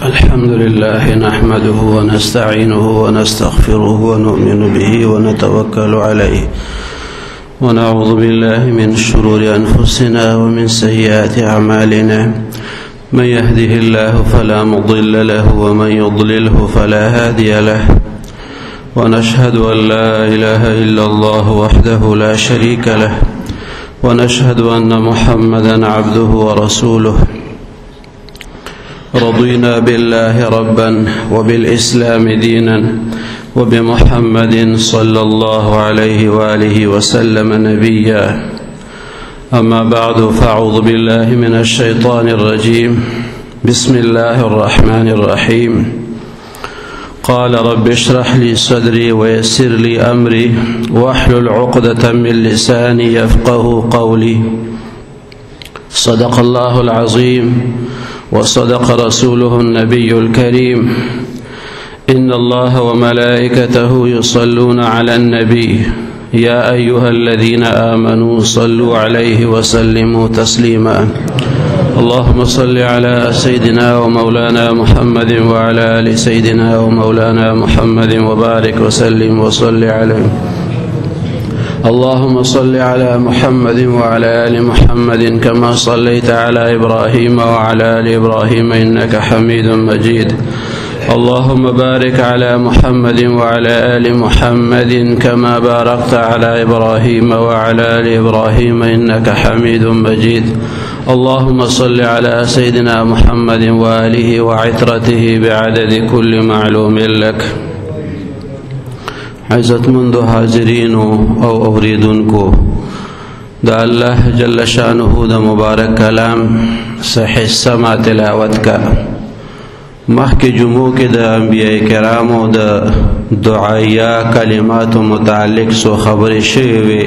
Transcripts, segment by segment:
الحمد لله نحمده ونستعينه ونستغفره ونؤمن به ونتوكل عليه ونعوذ بالله من شرور أنفسنا ومن سيئات أعمالنا من يهده الله فلا مضل له ومن يضلله فلا هادي له ونشهد أن لا إله إلا الله وحده لا شريك له ونشهد أن محمدا عبده ورسوله رضينا بالله ربا وبالإسلام دينا وبمحمد صلى الله عليه وآله وسلم نبيا أما بعد فأعوذ بالله من الشيطان الرجيم بسم الله الرحمن الرحيم قال رب اشرح لي صدري ويسر لي أمري واحلل عقدة من لساني يفقه قولي صدق الله العظيم وصدق رسوله النبي الكريم إن الله وملائكته يصلون على النبي يا أيها الذين آمنوا صلوا عليه وسلموا تسليما اللهم صل على سيدنا ومولانا محمد وعلى آل سيدنا ومولانا محمد وبارك وسلم وصل عليه اللهم صل على محمد وعلى آل محمد كما صليت على إبراهيم وعلى آل إبراهيم إنك حميد مجيد اللهم بارك على محمد وعلى آل محمد كما باركت على إبراهيم وعلى آل إبراهيم إنك حميد مجيد اللهم صل على سيدنا محمد وآله وعترته بعدد كل معلوم لك عزت مند حاضرین او اوریدونکو دا الله جل شانه دا مبارک کلام صحیح سما تلاوت کا مخک جمعو کې د انبیاء کرامو د دعایا کلمات متعلق سو خبرې شوی وي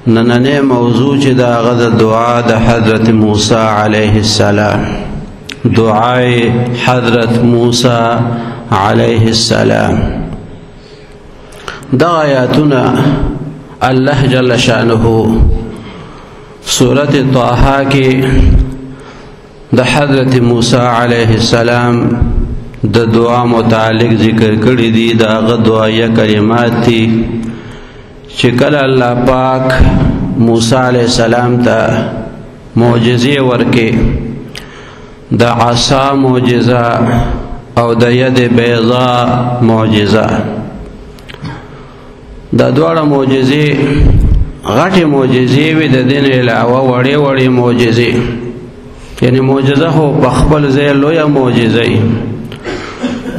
نننې موضوع چې دا غد دعا د حضرت موسی علیه السلام دعای حضرت موسی علیه السلام دا آیاتنا الله جل شانه سورة طه کی دا حضرت موسی علیہ السلام دا دعا متعلق ذکر کردی دی دا غد دعایا کلمات تی چکل اللہ پاک موسی علیہ السلام تا معجزی ورکے دا عصا معجزہ او دا ید بیضاء معجزہ دا دوړه معجزې غټه معجزې وي د دین علاوه وړې وړې معجزې یعنی معجزه خو په خپل ځای لویه معجزه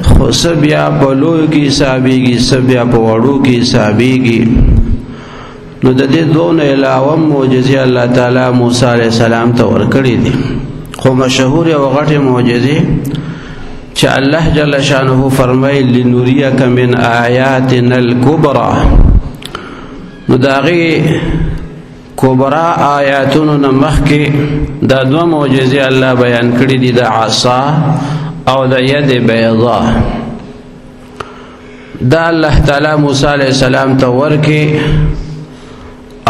خو سبیا په لوی کې حسابېږي سبیا په وړو کې حسابېږي نو د دې دوه علاوه معجزې الله تعالی موسی علیه السلام ته ورکړې دي خو مشهور او غټه معجزې چې الله جل شانه فرمای لنوریک من آیاتنا الکبرى نو داغي کبرا آیاتونو نمخ کې دا دو معجزې الله بیان کړې دي د عصا او د ید بیضاء دا الله تعالی موسی علیہ السلام ته ورکې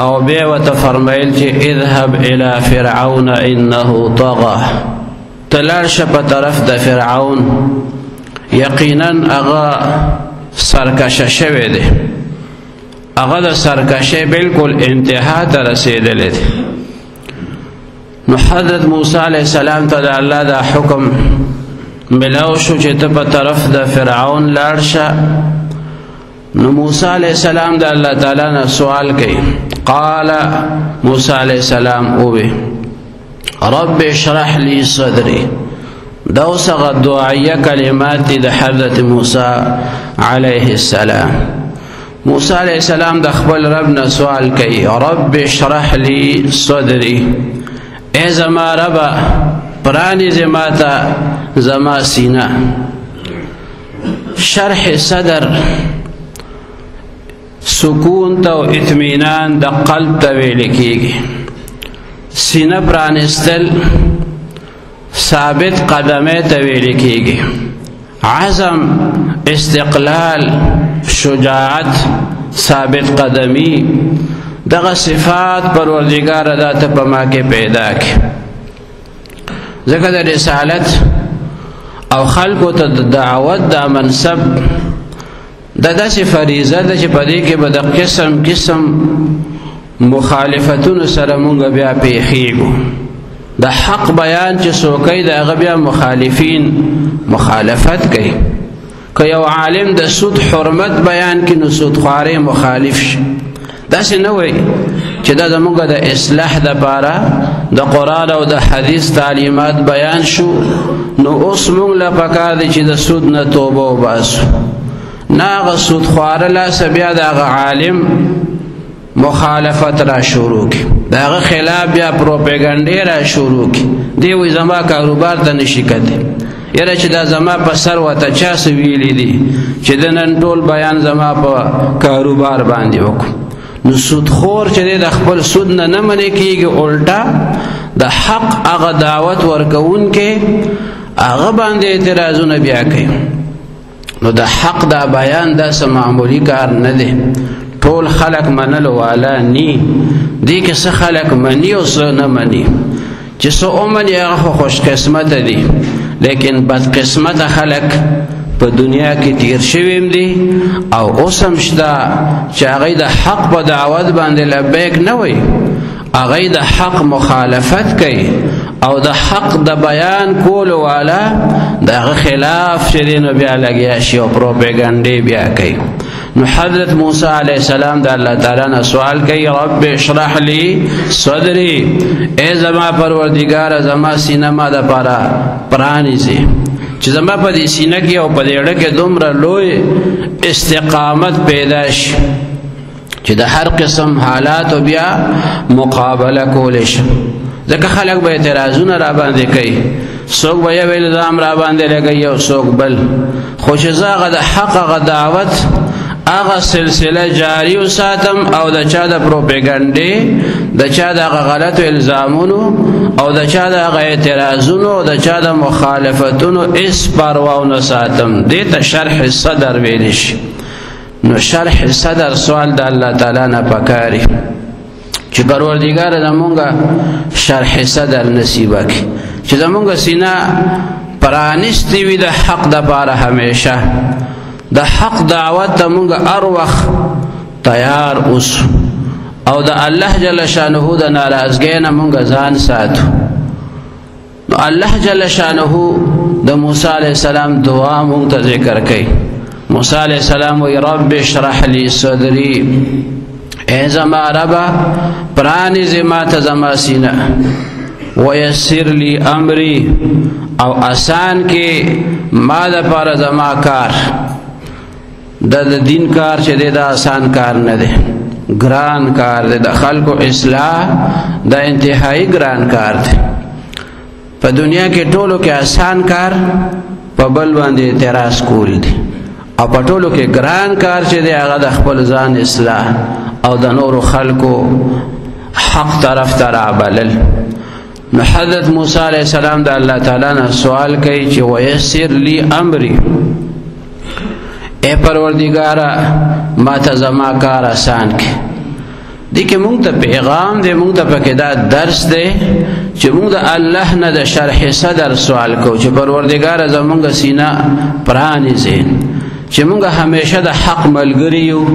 او بیا ورته فرمایل چې اذهب الى فرعون انه طغى تلار شپ طرف د فرعون یقینا اغا سرکشه شوی دی اغا د سرکشه بالکل انتها ته رسیدلی دی نو حضرت موسی علیہ السلام ته د الله دا حکم ملاو شو چې ته په طرف د فرعون لاړ شه نو موسی علیہ السلام د الله تعالی نه سوال کوي قال موسی علیہ السلام اوه رب اشرح لي صدري دوسغ دعائية كلمات د حضرت موسى عليه السلام موسى عليه السلام د خپل ربنا سوال کوي رب اشرح لي صدري اے زما رب پرانی زماتا زما سینه شرح صدر سکون تو اطمینان د قلب ته ویل کیږي سینه پرانستل ثابت قدمه ته ویل کیږي عزم استقلال شجاعت ثابت قدمی دغه صفات پروردگار ذات په ما کې پیدا کړي ځکه د رسالت او خلکو ته د دعوت د منصب د داسې فریضه ده چې په دې کې به د قسم قسم مخالفتونو سره مونږ بیا پیښیږو. د حق بیان چې څوک کوي د هغه بیا مخالفین مخالفت کوي. که یو عالم د سود حرمت بیان کړي نو سودخوارۍ مخالف شي. داسې نه وایي چې دا زموږ د اصلاح دپاره د قرآن او د حدیث تعلیمات بیان شو نو اوس موږ له پکار دی چې د سود نه توبه وباسو. نه هغه سودخواره لاسه بیا د هغه عالم مخالفت را شروع کړي، د هغه خلاف بیا پروپیګنډې را شروع کړي. دی وایي زما کاروبار ته نشي کتلی، یاره چې دا زما په سر ورته چا څه ویلي دي چې د نن ټول بیان زما په کاروبار باندې وکړو. نو سودخور چې دی د خپل سود نه نه منې کېږي، الټا د حق هغه دعوت ورکوونکې هغه باندې اعتراضونه بیا کوي. نو د حق دا بیان داسې معمولي کار نه دی. ټول خلک منلو والا نی، دی کې څه خلک مني او څه نه مني. چې څه ومني هغه خو خوش قسمته دي، لیکن بد قسمته خلک په دنیا کې تیر شویم دي او اوس هم شته چې هغوی د حق په دعوت باندې لبیک نه وایي، هغوی د حق مخالفت کوي او د حق د بیان کولو والا د هغه خلاف چې دی نو بیا لګیا شي او پروپیګنډې بیا کوي. نو حضرت موسی علیہ السلام د الله تعالی نه سوال کوي رب اشرح لی صدری، ای زما پروردگار زما سینه ما دپاره پرانیزي چې زما په دې سینه کې او په دې اړه کې دومره لوی استقامت پیدا شي چې د هر قسم حالاتو بیا مقابله کولی شم. ځکه خلک به اعتراضونه را باندې کوي، څوک به یو الزام را باندې لګوي او څوک بل، خو چې زه هغه د حق هغه دعوت هغه سلسله جاری وساتم او د چا د پروپیګنډې، د چا د هغه غلطو الزامونو او د چا د هغه اعتراضونو او د چا د مخالفتونو هېڅ پروا ونه ساتم. دې ته شرح صدر ویلی شي. نو شرح صدر سوال د الله تعالی نه پکاري چې پروردګار زمونږ شرح صدر نصیبه کړي، چې زمونږ سینه پرانیستې وي د حق دپاره همیشه، د حق دعوت ته مونږ هر وخت تیار اوسو او د الله جل شانه د ناراضګۍ نه مونږ ځان ساتو. نو الله جل شانه د موسی علیہ السلام دعا مونږ ته ذکر کوي. موسی علیہ السلام وی رب اشرح لی صدری، ای زما ربا پرانیزې ماته زما سینه، ویسر لی امری او آسان کې ما دپاره زما کار. د دین کار چې دی دا آسان کار نه دی، ګران کار دی. د خلکو اصلاح دا انتهایی ګران کار دی. په دنیا کې ټولو کې آسان کار په بل باندې اعتراض کول دی، او په ټولو کې ګران کار چې دی هغه د خپل ځان اصلاح او د نورو خلکو حق طرف ته رابلل. نو حضرت موسی علیہ السلام د الله تعالی نه سوال کوي چې ویسر لی امری، اے پروردگارا ما ته زما کار آسان کړي. دې کې مونږ ته پیغام دی، مونږ ته پکې دا درس دی چې مونږ د الله نه د شرح صدر سوال کوو چې پروردگار زمونږ سینه پرانیزې، چې مونږ همیشه د حق ملګري یو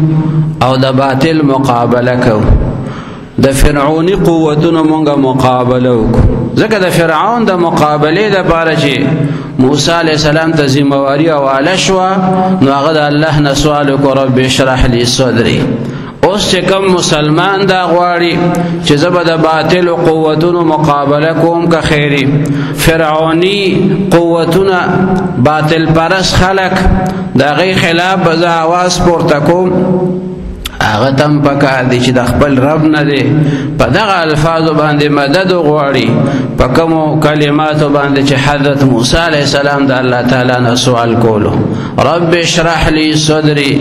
او د باطل مقابله کوو. د فرعونی قوتونو مونږ مقابله وکړو، ځکه د فرعون د مقابلې دپاره چې موسی علیہ السلام ته ذمواري حواله شوه نو هغه د الله نه سوال وکړو رب اشرح لی صدري. اوس چې کوم مسلمان دا غواړي چې زه به د باطلو قوتونو مقابله کوم که خیري، فرعونی قوتونه باطل پرست خلک د هغې خلاف به زه آواز پورته کوم، هغه تم پکار دی چې د خپل رب نه دی په دغه الفاظو باندې مدد وغواړي، په کومو کلماتو باندې چې حضرت موسی علیہ السلام د الله تعالی نه سوال کولو رب اشرح لی صدری،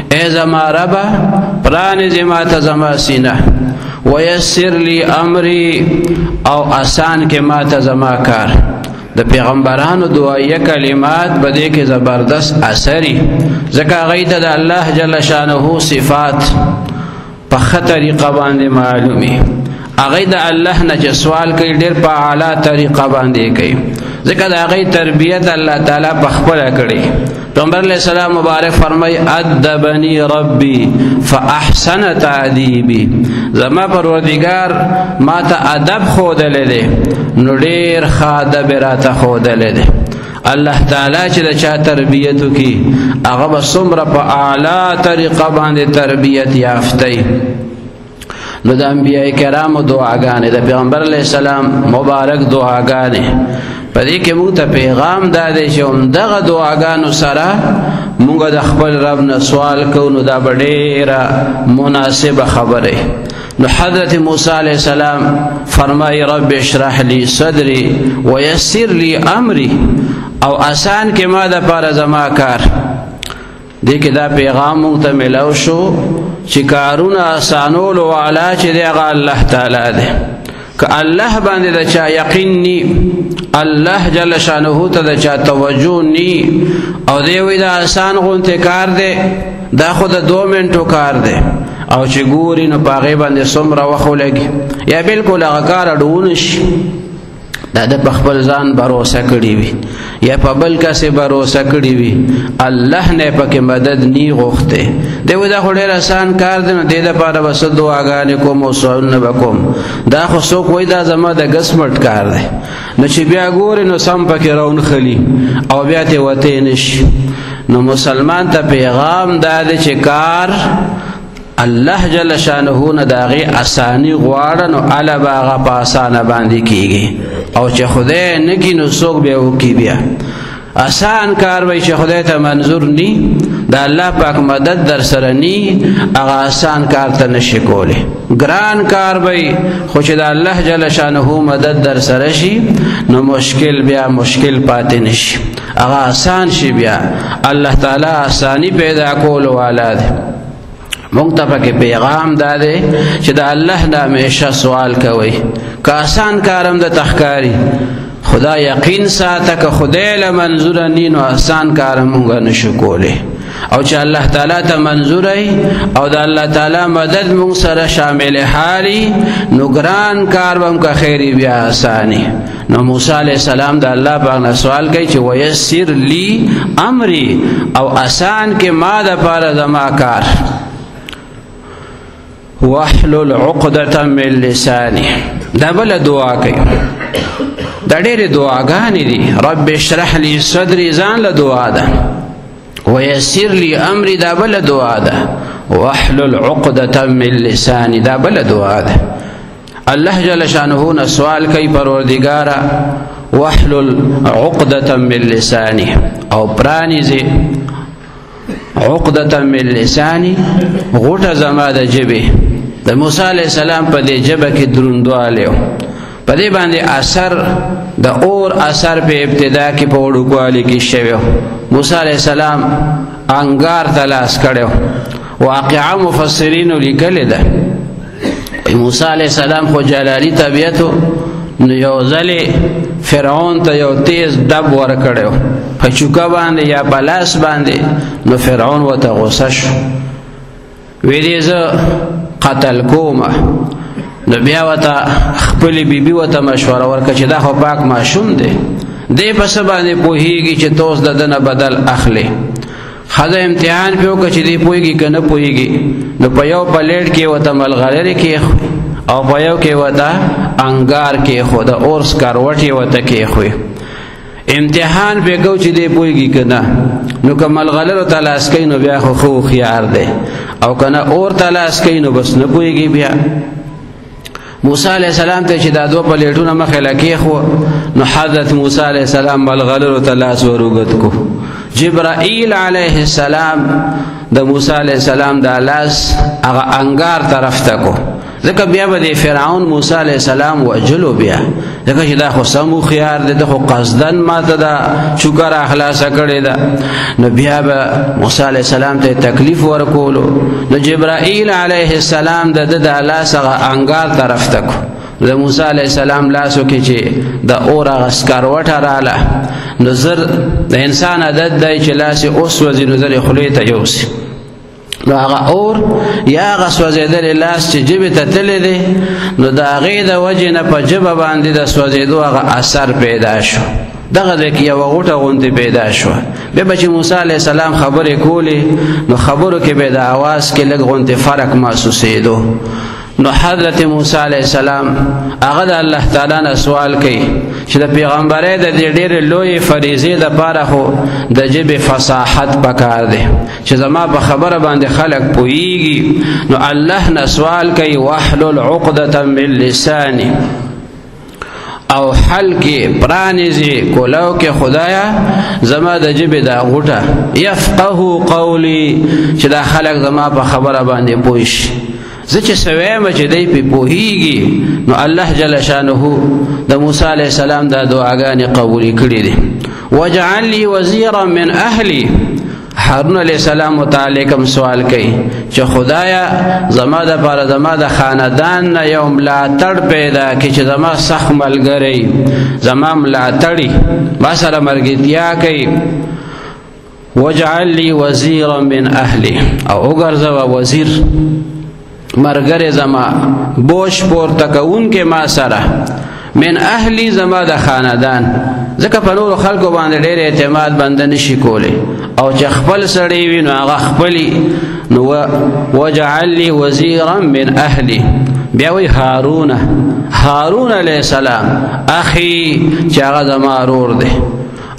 ای زما ربه پرانیزې ماته زما سینه، ویسر لی امری او آسان کې ماته زما کار. د پیغمبرانو دعایه کلمات په دې کې زبردست اثري، ځکه هغوی ته د الله جل شانه صفات په ښه طریقه باندې معلومي. هغه د الله نه چې سوال کوي ډېر په اعلی طریقه باندې کوي، ځکه د هغه تربیت الله تعالی په خپل کړی. پیغمبر علیہ السلام مبارک فرمای ادبنی ربی فاحسن تعذیبی، زما پروردگار ما ته ادب خودلې دی نو ډېر ښه ادب راته خودلې دی. الله تعالی چې د چا تربیت وکي هغه به څومره په اعلی طریقه باندې تربیت یافتی. نو د انبیاء کرامو دعاګانې د پیغمبر علیہ السلام مبارک دعاګانې په دې کې موږ ته پیغام دا دی چې همدغه دعاګانو سره موږ د خپل رب نه سوال کوو، نو دا به ډېره مناسبه خبره. نو حضرت موسی علیہ السلام فرمای رب اشرح لی صدری ویسر لی امری، او آسان کې ما د پاره زما کار. دې کې دا پیغام موږ ته ملاو شو چې کارونه آسانولو والا چې دی هغه الله تعالی دی. که الله باندې د چا یقین نی، الله جل شانه ته د چا توجه نی، او دی وی دا آسان غونته کار دی، دا خو د 2 منټو کار دی، او چې ګوري نو پاغه باندې څومره وخت ولګي، یا بالکل هغه کار اډون شي. دا د خپل ځان باور کړی وي یا په بل کس باور کړی وي، الله نه پکې مدد نی غوښته. دی دا خو ډېر آسان کار دی، نو د لپاره بس دعاګانې کوم او سوالونه وکوم. دا خو څوک وایي دا زما د قسمت کار دی، نو چې بیا ګوري نو سم پکې راون خلی او بیا ته وته نشي. نو مسلمان ته پیغام دا دی چې کار الله جل شانه نه داغي اسانی غواړه، نو الا باغه په اسانه باندې کیږي، او چې خدای نه کی نو څوک به وکي. بیا آسان کار وای چې خدای ته منظور نی، دا الله پاک مدد در سره نی، هغه آسان کار ته نشي کوله. ګران کار وای خو چې دا الله جل شانه مدد در سره شي نو مشکل بیا مشکل پاتې نشي، هغه آسان شي. بیا الله تعالی آسانی پیدا کول والا دی. مونږ ته پکې پیغام دا دی چې د الله نه همیشه سوال کوئ، که آسان کارم د تخکاری خدا یقین ساته، که خدای له منظور نی نو آسان کارم مونږ نشو کولی. او چې الله تعالی ته منظور او د الله تعالی مدد مونږ سره شامل حالي، نو ګران کار به مونږ خیری بیا آسانی. نو موسی علیہ السلام د الله پاک نه سوال کوي چې ویسر لی امری، او آسان کې ما د پاره زما کار. واحلل عقدة من لساني، دا بل دعا کوي. دا ډېرې دعاګانې دي. رب اشرح لي صدري ځان له دعا ده، ويسر لي امري دا بل دعا ده، واحلل عقدة من لساني دا بل دعا ده. الله جل شانه نه سوال کوي پروردگارا واحلل عقدة من لساني، او پرانیزي عقدة من لساني غوټه زما د جبه. د موسی علیہ السلام په دې جبه کې دروندواله، په دې باندې اثر د اور اثر په ابتدا کې په وړوکوالي کې شوی. موسی علیہ السلام انګار تلاش کړو. واقعا مفسرین لیکل ده موسی علیہ السلام خو جلالی طبیعتو، نو یو ځلې فرعون ته یو تیز دب ورکړو په چوکا باندې یا بلاس باندې. نو فرعون وته غوسه شو، وی دې زه قتل کومه. نو بیا وته خپل بیبي وته مشوره ورکړه چې دا خو پاک ماشوم دی، دې په څه باندې پوهیږي چې توس د دنه بدل اخلي. خدای امتحان په وکړي چې دې پوهیږي که نه پوهیږي. نو په یو پلیټ کې وته ملغلرې کېښوي او په یو کې وته انګار کېښو، د اور سکروټ یې وته کېښوي. امتحان په کو چې دې پوهیږي که نه. نو که ملغلرو ته لاس کوي نو بیا خو ښه هوښیار دی، او که نه اور ته لاس کوي نو بس نه پوهیږي. بیا موسی علیہ السلام ته چې دا 2 پلیټونه مخې له کېښوه، نو حضرت موسی علیہ السلام ملغلرو ته لاس وروګت کو. جبرائیل علیہ السلام د موسی علیہ السلام د لاس هغه انګار طرف ته کو، ځکه بیا به د فرعون موسی علیہ السلام وجلو. بیا ځکه چې دا خو سم خيار دی، د خو قصدن ماته دا چوکر اخلاص کړی دا. نو بیا به موسی علیہ السلام ته تکلیف ورکولو. نو جبرائیل علیہ السلام د لاس هغه انګار طرف ته کو. د موسی علیہ السلام لاسو کې چې د اور هغه سکروټه رااله، نو زر د انسان عادت دی چې لاس اوس وځي نو زر خولې ته یوسي. نو هغه اور یا هغه سوځېدلی لاس چې ژبې ته تللی دی نو د هغې د وجې نه په ژبه باندې د سوځېدو هغه اثر پیدا شو دغه ځای کې یوه غوټه غوندې پیدا شوه بیا به چې موسی علیه السلام خبرې کولې نو خبرو کې به د اواز کې لږ غوندې فرق محسوسېدو نو حضرت موسی علیه السلام هغه د الله تعالی نه سوال کوي چې د پیغمبرۍ د دې ډېرې لویې فریضې دپاره خو د ژبې فصاحت پکار دی چې زما په خبره باندې خلک پوهیږي نو الله نه سوال کوي واحلل عقدة من لساني او حل کې پرانیزي کولو کې خدایا زما د ژبې دا غوټه یفقهوا قولي چې دا خلک زما په خبره باندې پوه شي زه چې څه وایم چې دی پې پوهیږي نو الله جل شانه د موسی علیه السلام دا دعاګانې قبولې کړي دي واجعل لي وزیرا من اهلي هارون علیه السلام متعلق هم سوال کوي چې خدایا زما دپاره زما د خاندان نه یو ملاتړ پیدا کړي چې زما سخت ملګری زما ملاتړي ما سره ملګرتیا کوي واجعل لي وزیرا من اهلي او وګرځوه وزیر مرګره زما بوش پورته کوونکې ما سره من اهلی زما د خاندان ځکه په نورو خلکو باندې ډېر اعتماد بنده نشي کولی او چې خپل سړی وي نو هغه خپلي نو وجعل لي وزیرا من اهلی بیا وی هارون علیه السلام اخي چې هغه زما ورور دی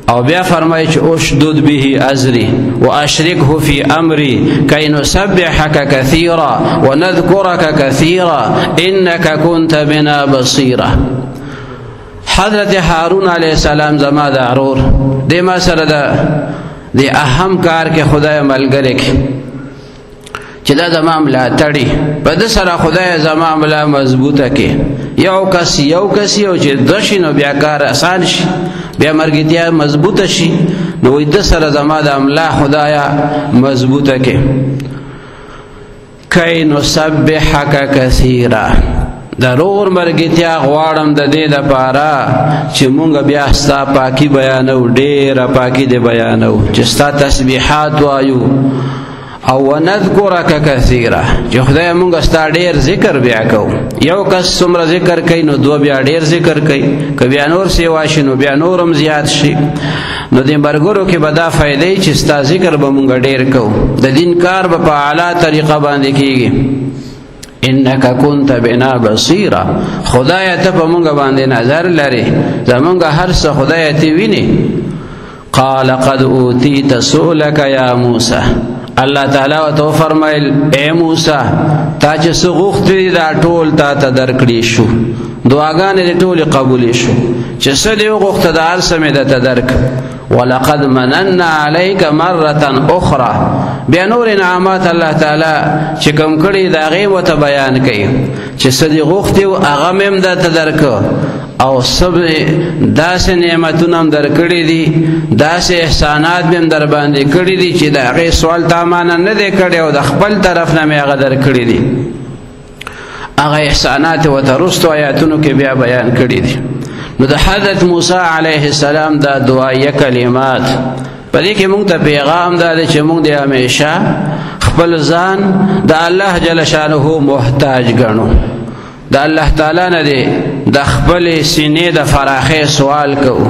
او بیا فرمایي چې اشدد به ازری واشركه في امري كي نسبحك كثيرا ونذكرك كثيرا انك كنت بنا بصيرا حضرت هارون علیه السلام زما د ورور دی ما سره د اهم کار کې خدای ملګری کې چې دا زما ملاتړي په ده سره خدای زما ملا مضبوطه کې یو کس یو چې دوه شي نو بیا کار اسان شي بیا مرګتیا مضبوطه شي نو د سره زما د املا خدایا مضبوطه کې کای نسبحک کثیرا ضرور مرګتیا غواړم د دې لپاره چې مونږ بیا ستا پاکي بیانو ډېره پاکي دې بیانو چې ستا تسبیحات وایو او ونذکرک کثیرا چې خدای مونږ ستا ډېر ذکر بیا کوو یو کس څومره ذکر کوي نو دوه بیا ډېر ذکر کوي که بیا نور سیوا شي نو بیا نور هم زیات شي نو دې ملګرو کې به دا فایدې چې ستا ذکر به مونږ ډېر کوو د دین کار به په اعلی طریقه باندې کېږي انک کنت بنا بصیرا خدای ته په مونږ باندې نظر لري زمونږ هر څه خدای ته ویني قال قد اوتیت سؤلک یا موسی الله تعالی تو فرمایل اے موسی تا چې څه غوښتې دا ټول تا ته درکړي شو دعاګانې دې ټولې قبولې شو چې څه دې وغوښته د هر څه مې درته درک ولقد مننا علیک مرة اخرى بیا نور انعامات الله تعالی چې کوم کړي د هغې ورته بیان کوي چې څه دې غوښتې و هغه مې هم درته درکه او سب داسې نعمتونه هم درکړي دي داسې احسانات مې هم در باندې کړي دي چې د هغې سوال تا مانه نه دی کړی او د خپل طرف نه مې هغه درکړي دي هغه احسانات ورته وروستو آیاتونو کې بیا بیان کړي دي نو د حضرت موسی علیه السلام دا دعایه کلمات په دې کې موږ ته پیغام دا دی چې موږ د همیشه خپل ځان د الله جل شانه محتاج ګڼو د الله تعالی نه دی د خپل سینې د فراخۍ سوال کوو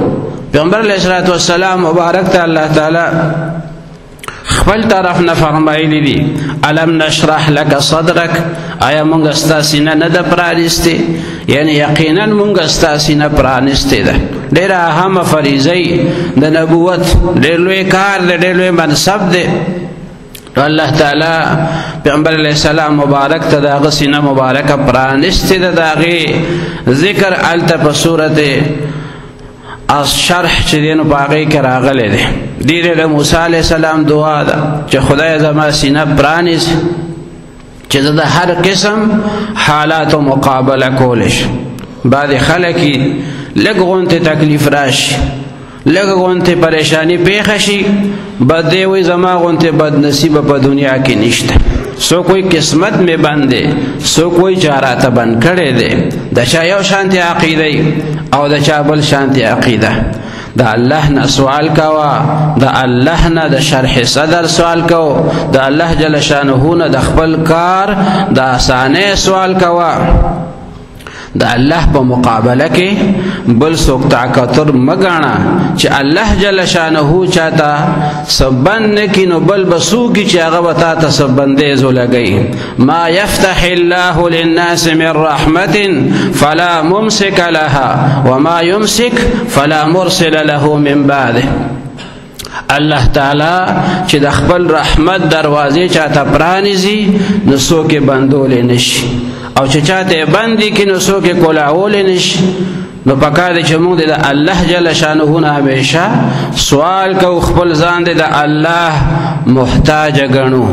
پیغمبر علیه الصلاة والسلام مبارک ته الله تعالی خپل طرف نه فرمایلی دي الم نشرح لك صدرك آیا مونږ ستا سینه نه ده پرانیستې یعنی یقینا مونږ ستا سینه پرانیستې ده ډېره اهمه فریضه د نبوت ډېر لوی کار دی ډېر لوی منصب دی الله تعالی پیغمبر علیه السلام مبارک ته د هغه سینه مبارکه پرانیستې ده د هغې ذکر هلته په صورت از شرح چې دی نو په هغې کې راغلی دی دې د موسی علیه السلام دعا ده چې خدای زما سینه پرانیز چې زه د هر قسم حالاتو مقابله کولی شم بعضې خلک لږ غونتې تکلیف راشي لږ غونتې پریشانی پیښه شي بد دی وایي زما غونتې بد نصیبه په دنیا کې نشته څوک وایي قسمت مې بند دی څوک وایي چا راته بند کړی دی د چا یو شانتې عقیده او د چا بل شانتې عقیده دا الله نه سوال کوا دا الله نه د شرح صدر سوال کو دا الله جل شانه نه د خپل کار د اسانه سوال کوا دا الله په مقابله کې بل څوک طاقتور مګاڼه چې الله جل شانه چاته سبن نکینو بل بسو کی چې هغه وتا ته سبندې زولګي ما يفتح الله للناس من رحمه فلا ممسك لها وما يمسك فلا مرسل له من بعده الله تعالی چې د خپل رحمت دروازې چاته پرانیزي نو څوک بندول نشي او چې چاته بندي کې نو څوک کولاول نشي نو پکاره چې موږ د الله جل شانه نه همیشه سوال کو خپل ځان د الله محتاج غنو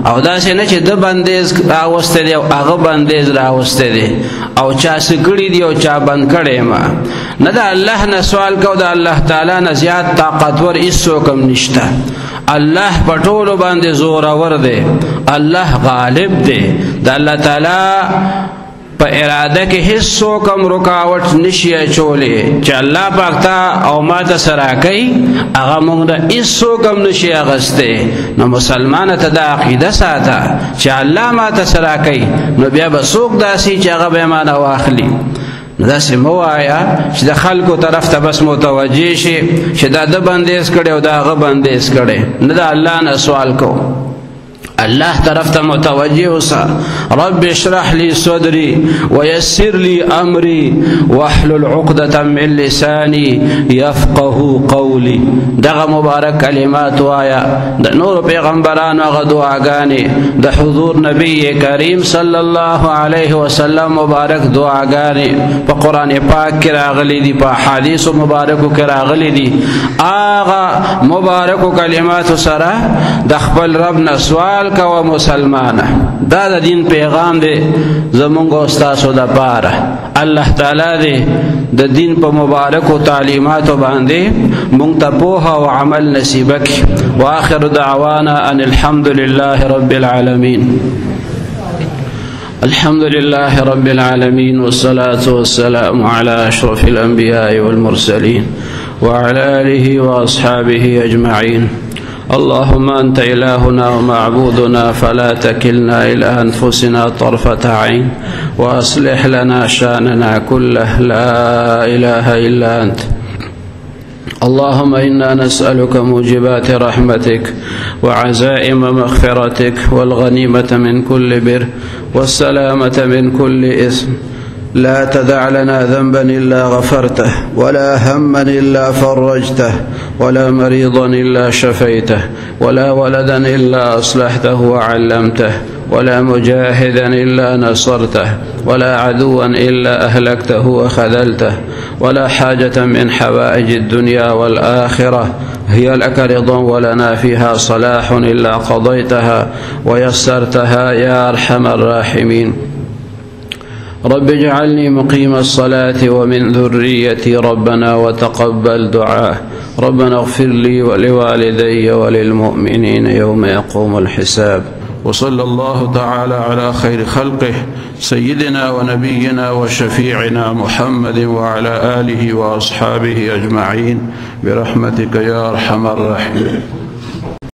او دا څنګه چې د بندیز راوسته دی او هغه بندیز راوسته دی او چا سګړي دی او چا بند کړي ما نه د الله نه سوال کو د الله تعالی نه زیات طاقتور هیڅ کم نشته الله پټول باندې زور اور دی الله غالب دی د الله تعالی په اراده کې هیڅ کم رکاوټ نشي اچولې چې الله پاک ته او ما ته سره کوي هغه موږ د هیڅ کم نشي اغسته نو مسلمان ته د عقیده ساته چې الله ما ته سره کوي نو بیا به څوک داسي چې هغه به معنا واخلي داسې مو وایا چې د خلکو طرف ته بس متوجه شي چې دا د بندیز کړي او دا هغه بندیز کړي نه د الله نه سوال کو الله طرف ته متوجه اوسه رب اشرح لي صدري ويسر لي امري واحلل عقدة من لساني يفقه قولي دغه مبارک کلمات وایا د نور پیغمبرانو هغه دعاګانې د حضور نبی کریم صلی الله علیه وسلم مبارک دعاګانې په قران پاک کې راغلي دي په حدیث مبارکو کې راغلي دي هغه مبارک کلمات سره د خپل رب نه سوال کو مسلمانه دا د دین پیغام دی زمونږ استادو د پاره الله تعالی دې د دین په مبارکو تعلیمات باندې مونږ ته په او عمل نصیب کړي واخر دعوانا ان الحمد لله رب العالمين الحمد لله رب العالمين والصلاة والسلام على أشرف الأنبياء والمرسلين وعلى آله وأصحابه أجمعين اللهم أنت إلهنا ومعبودنا فلا تكلنا إلى أنفسنا طرفة عين وأصلح لنا شأننا كله لا إله إلا أنت اللهم إنا نسألك موجبات رحمتك وعزائم مغفرتك والغنيمة من كل بر والسلامة من كل إثم لا تدع لنا ذنبا إلا غفرته ولا هما إلا فرجته ولا مريضا إلا شفيته ولا ولدا إلا أصلحته وعلمته ولا مجاهدا إلا نصرته ولا عدوا إلا أهلكته وخذلته ولا حاجة من حوائج الدنيا والآخرة هي لك رضا ولنا فيها صلاح إلا قضيتها ويسرتها يا أرحم الراحمين رب اجعلني مقيم الصلاة ومن ذريتي ربنا وتقبل دعاء ربنا اغفر لي ولوالدي وللمؤمنين يوم يقوم الحساب وصلى الله تعالى على خير خلقه سيدنا ونبينا وشفيعنا محمد وعلى آله وأصحابه أجمعين برحمتك يا أرحم الراحمين.